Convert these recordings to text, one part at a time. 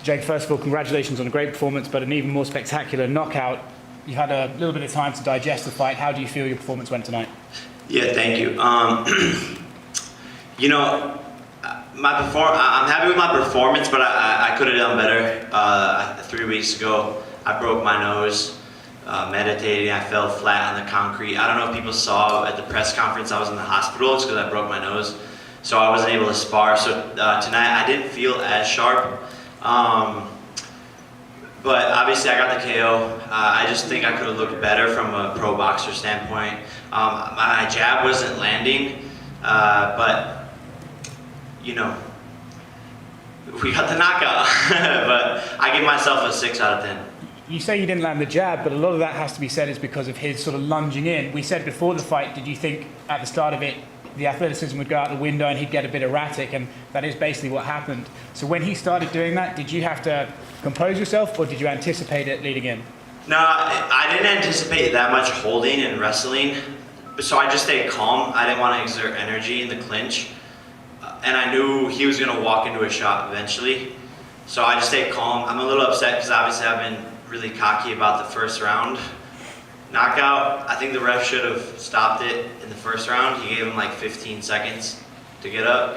Jake, first of all, congratulations on a great performance, but an even more spectacular knockout. You had a little bit of time to digest the fight. How do you feel your performance went tonight? Yeah, thank you. You know, I'm happy with my performance, but I could have done better. 3 weeks ago, I broke my nose meditating. I fell flat on the concrete. I don't know if people saw at the press conference I was in the hospital. It's because I broke my nose, so I wasn't able to spar. So tonight I didn't feel as sharp. But obviously I got the KO. I just think I could have looked better from a pro boxer standpoint. My jab wasn't landing, but you know, we got the knockout. But I give myself a 6 out of 10. You say you didn't land the jab, but a lot of that has to be said is because of his sort of lunging in. We said before the fight, did you think at the start of it, the athleticism would go out the window and he'd get a bit erratic, and that is basically what happened. So when he started doing that, did you have to compose yourself, or did you anticipate it leading in? No, I didn't anticipate that much holding and wrestling, so I just stayed calm. I didn't want to exert energy in the clinch, and I knew he was going to walk into a shot eventually, so I just stayed calm. I'm a little upset because obviously I've been really cocky about the first round knockout. I think the ref should have stopped it in the first round. He gave him like 15 seconds to get up.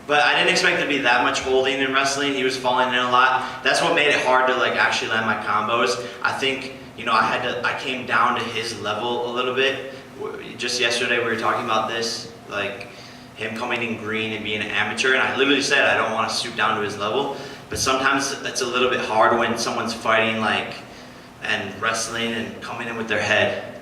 But I didn't expect it to be that much holding and wrestling. He was falling in a lot. That's what made it hard to like actually land my combos. I think, you know, I came down to his level a little bit. Just yesterday we were talking about this, like him coming in green and being an amateur, and I literally said I don't want to stoop down to his level. But sometimes it's a little bit hard when someone's fighting like and wrestling and coming in with their head.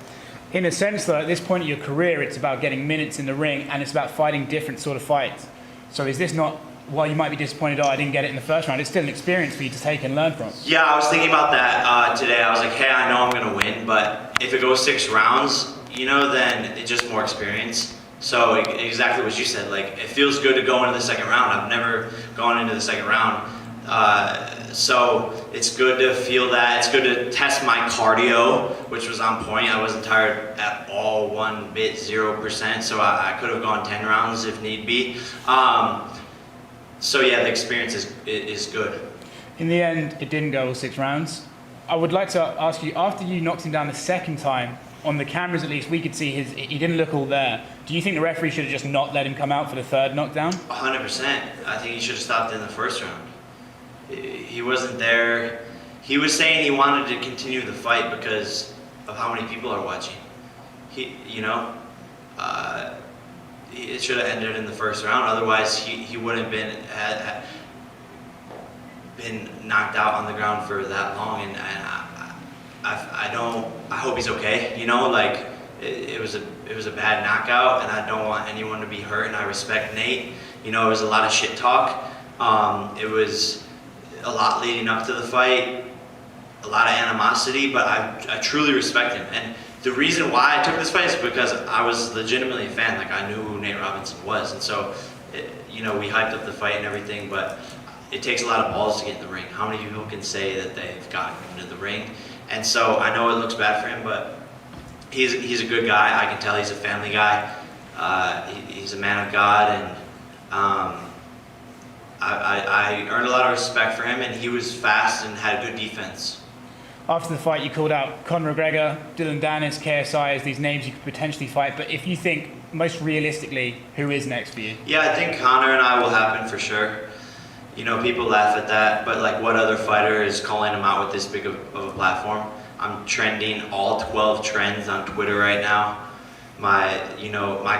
In a sense, though, at this point in your career, it's about getting minutes in the ring and it's about fighting different sort of fights. So is this not, while you might be disappointed, oh, I didn't get it in the first round, it's still an experience for you to take and learn from? Yeah, I was thinking about that today. I was like, hey, I know I'm going to win, but if it goes 6 rounds, you know, then it's just more experience. So exactly what you said, like it feels good to go into the second round. I've never gone into the second round. So it's good to feel that. It's good to test my cardio, which was on point. I wasn't tired at all, one bit, 0%. So I could have gone 10 rounds if need be. So yeah, the experience is good. In the end, it didn't go all 6 rounds. I would like to ask you, after you knocked him down the second time, on the cameras at least, we could see he didn't look all there. Do you think the referee should have just not let him come out for the third knockdown? 100%. I think he should have stopped in the first round. He wasn't there. He was saying he wanted to continue the fight because of how many people are watching. You know, it should have ended in the first round. Otherwise, he wouldn't have been knocked out on the ground for that long. And I hope he's okay. You know, like it was a bad knockout, and I don't want anyone to be hurt. And I respect Nate. You know, it was a lot of shit talk. It was a lot leading up to the fight, a lot of animosity, but I truly respect him. And the reason why I took this fight is because I was legitimately a fan. Like I knew who Nate Robinson was, and so you know, we hyped up the fight and everything, but it takes a lot of balls to get in the ring. How many people can say that they've gotten into the ring? And so I know it looks bad for him, but he's a good guy. I can tell he's a family guy. He's a man of God, and I earned a lot of respect for him, and he was fast and had a good defense. After the fight, you called out Conor McGregor, Dylan Dennis, KSI as these names you could potentially fight, but if you think most realistically, who is next for you? Yeah, I think Conor and I will happen for sure. You know, people laugh at that, but like what other fighter is calling him out with this big of a platform? I'm trending all 12 trends on Twitter right now. My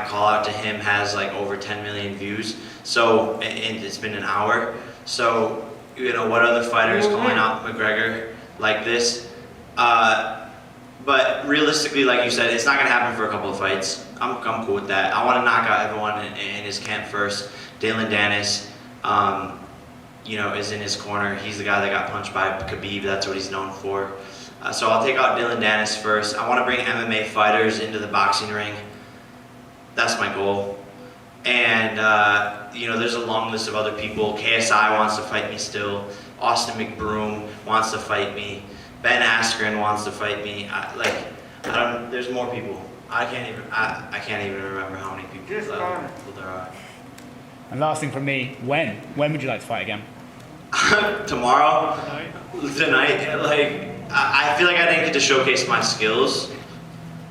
call out to him has like over 10 million views. So, and it's been an hour. So, you know, what other fighter is calling out McGregor like this? But realistically, like you said, it's not gonna happen for a couple of fights. I'm cool with that. I want to knock out everyone in his camp first. Dylan Dennis, you know, is in his corner. He's the guy that got punched by Khabib. That's what he's known for. So I'll take out Dylan Dennis first. I want to bring MMA fighters into the boxing ring. That's my goal. And, you know, there's a long list of other people. KSI wants to fight me still. Austin McBroom wants to fight me. Ben Askren wants to fight me. There's more people. I can't even remember how many people there are. And last thing from me, when? When would you like to fight again? Tomorrow, tonight, like I feel like I didn't get to showcase my skills,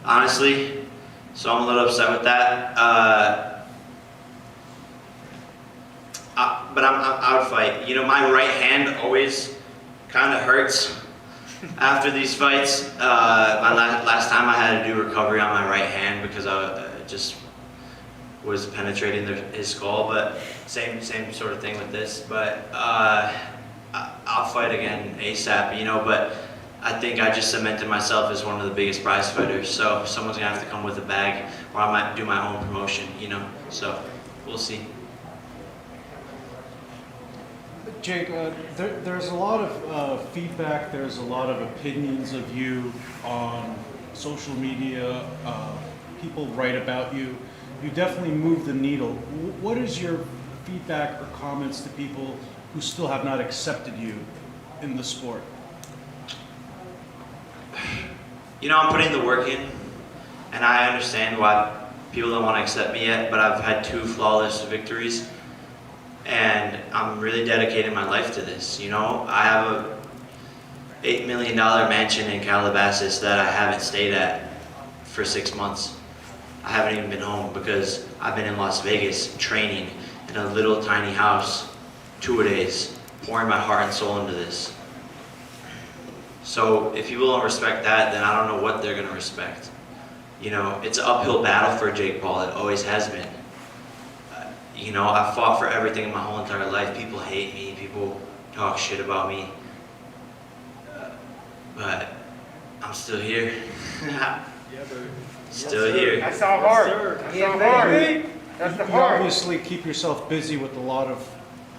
honestly. So I'm a little upset with that. But I would fight. You know, my right hand always kind of hurts after these fights. My last time I had to do recovery on my right hand because I just was penetrating his skull. But same sort of thing with this. But I'll fight again ASAP. You know, but I think I just cemented myself as one of the biggest prize fighters. So someone's gonna have to come with a bag, or I might do my own promotion. You know, so we'll see. Jake, there's a lot of feedback, there's a lot of opinions of you on social media, people write about you. You definitely move the needle. What is your feedback or comments to people who still have not accepted you in the sport? You know, I'm putting the work in, and I understand why people don't want to accept me yet, but I've had 2 flawless victories. And I'm really dedicating my life to this. You know, I have a $8 million mansion in Calabasas that I haven't stayed at for 6 months. I haven't even been home because I've been in Las Vegas training in a little tiny house 2-a-days, pouring my heart and soul into this. So if people don't respect that, then I don't know what they're gonna respect. You know, it's an uphill battle for Jake Paul. It always has been. You know, I've fought for everything in my whole entire life. People hate me, people talk shit about me. But I'm still here. Still here. That's not hard. That's not hard. That's the You hard. obviously keep yourself busy with a lot of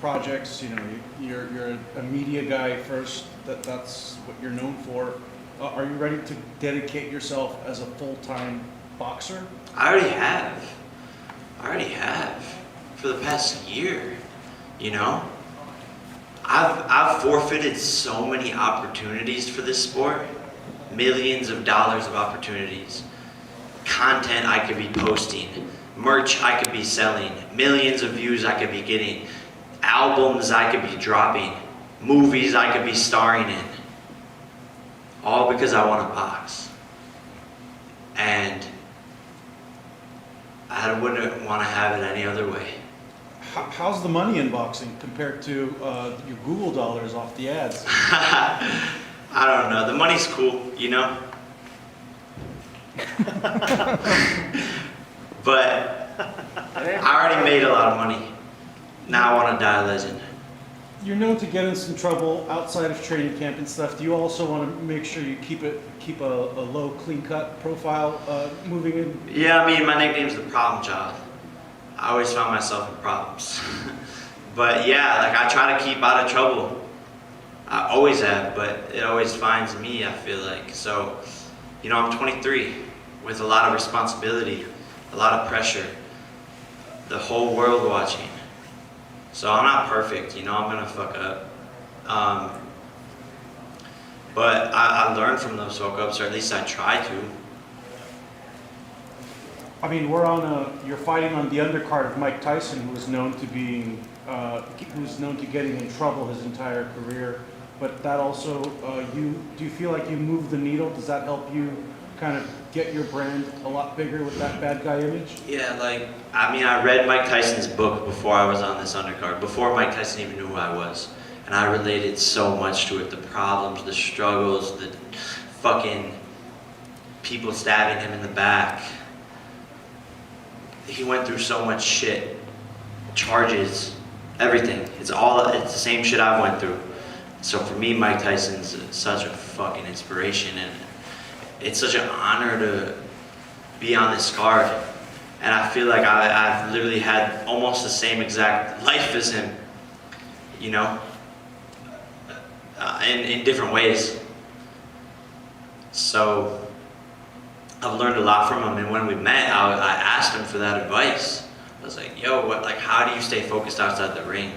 projects. You know, you're a media guy first. That's what you're known for. Are you ready to dedicate yourself as a full-time boxer? I already have. For the past year, you know? I've forfeited so many opportunities for this sport. Millions of dollars of opportunities. Content I could be posting. Merch I could be selling. Millions of views I could be getting. Albums I could be dropping. Movies I could be starring in. All because I want to box. And I wouldn't want to have it any other way. How's the money in boxing compared to your Google dollars off the ads? I don't know. The money's cool, you know? But I already made a lot of money. Now I want to die a legend. You're known to get in some trouble outside of training camp and stuff. Do you also want to make sure you keep a low, clean-cut profile moving in? Yeah, I mean, my nickname's the problem child. I always found myself in problems. But yeah, like I try to keep out of trouble. I always have, but it always finds me, I feel like. So, you know, I'm 23 with a lot of responsibility, a lot of pressure, the whole world watching. So I'm not perfect, you know, I'm gonna fuck up. But I learned from those fuck ups, or at least I try to. I mean, you're fighting on the undercard of Mike Tyson, who is known to getting in trouble his entire career. But that also, do you feel like you move the needle? Does that help you kind of get your brand a lot bigger with that bad guy image? Yeah, like, I mean, I read Mike Tyson's book before I was on this undercard, before Mike Tyson even knew who I was. And I related so much to it, the problems, the struggles, the fucking people stabbing him in the back. He went through so much shit, charges, everything. It's the same shit I've went through. So for me, Mike Tyson's such a fucking inspiration, and it's such an honor to be on this card. And I feel like I've literally had almost the same exact life as him, you know, in different ways. So I've learned a lot from him, and when we met, I asked him for that advice. I was like, yo, how do you stay focused outside the ring?